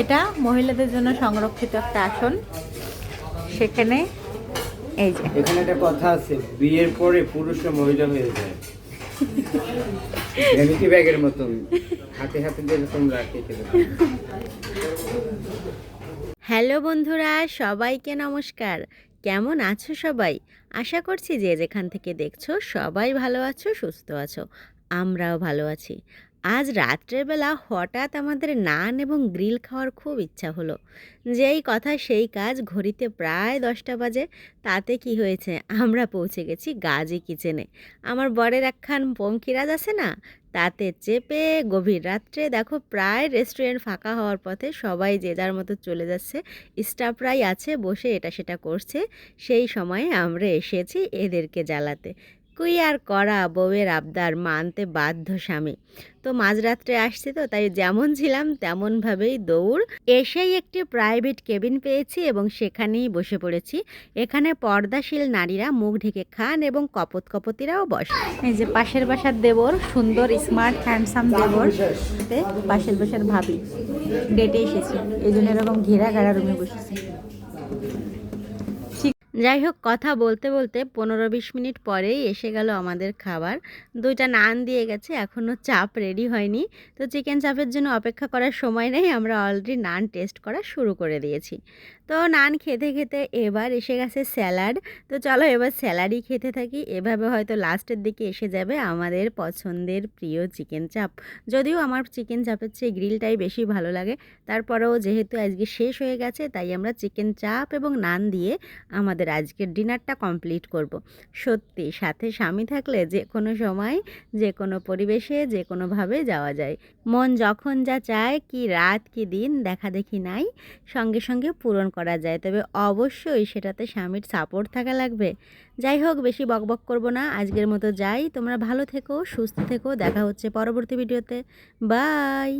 এটা মহিলাদের জন্য সংরক্ষিত একটা আসন। সেখানে এই যে এখানে একটা কথা আছে, বিয়ের পরে পুরুষরা মহিলা হয়ে যায়। ভ্যানিটি ব্যাগের মতন হাতে হাতে যেরকম রাখে সেরকম। হ্যালো বন্ধুরা, সবাইকে নমস্কার। কেমন আছো সবাই? আশা করছি যে যেখান থেকে দেখছো সবাই ভালো আছো, সুস্থ আছো। আমরাও ভালো আছি। আজ রাত্রেবেলা হঠাৎ আমাদের নান এবং গ্রিল খাওয়ার খুব ইচ্ছা হলো। যেই কথা সেই কাজ, ঘড়িতে প্রায় 10টা বাজে। তাতে কি হয়েছে, আমরা পৌঁছে গেছি গাজী কিচেনে। আমার বরের একখান পঙ্কিরাজ আছে না, তাতে চেপে গভীর রাত্রে দেখো প্রায় রেস্টুরেন্ট ফাঁকা হওয়ার পথে সবাই যে যার মতো চলে যাচ্ছে। স্টাফরাই আছে বসে এটা সেটা করছে। সেই সময়ে আমরা এসেছি এদেরকে জ্বালাতে। কুই আর করা, বউয়ের আবদার মানতে বাধ্য স্বামী। তো মাঝরাত্রে আসছি, তো তাই যেমন ছিলাম তেমনভাবেই দৌড়। এসেই একটি প্রাইভেট কেবিন পেয়েছি এবং সেখানেই বসে পড়েছি। এখানে পর্দাশীল নারীরা মুখ ঢেকে খান এবং কপত কপতিরাও বসে। এই যে পাশের বাসার দেবর, সুন্দর স্মার্ট হ্যান্ডসাম দেবর, পাশের বাসার ভাবি ডেটে এসেছি, এই জন্য এরকম ঘেরা ঘেরা রুমে বসেছি। যাই হোক, কথা বলতে বলতে 15-20 মিনিট পরেই এসে গেল আমাদের খাবার। 2টা নান দিয়ে গেছে, এখনও চাপ রেডি হয়নি। তো চিকেন চাপের জন্য অপেক্ষা করার সময় নেই, আমরা অলরেডি নান টেস্ট করা শুরু করে দিয়েছি। তো নান খেতে খেতে এবার এসে গেছে স্যালাড। তো চলো এবার স্যালাডই খেতে থাকি। এভাবে হয়তো লাস্টের দিকে এসে যাবে আমাদের পছন্দের প্রিয় চিকেন চাপ। যদিও আমার চিকেন চাপের চেয়ে গ্রিলটাই বেশি ভালো লাগে, তারপরেও যেহেতু আজকে শেষ হয়ে গেছে তাই আমরা চিকেন চাপ এবং নান দিয়ে আমাদের আজকের ডিনারটা কমপ্লিট করব। সত্যি সাথে স্বামী থাকলে যে কোনো সময়, যে কোনো পরিবেশে, যে কোনোভাবে যাওয়া যায়। মন যখন যা চায়, কি রাত কি দিন দেখা দেখি নাই, সঙ্গে সঙ্গে পূরণ করা যায়। তবে অবশ্যই সেটাতে স্বামীর সাপোর্ট থাকা লাগবে। যাই হোক, বেশি বকবক করব না, আজকের মতো যাই। তোমরা ভালো থেকো, সুস্থ থেকো, দেখা হচ্ছে পরবর্তী ভিডিওতে। বাই।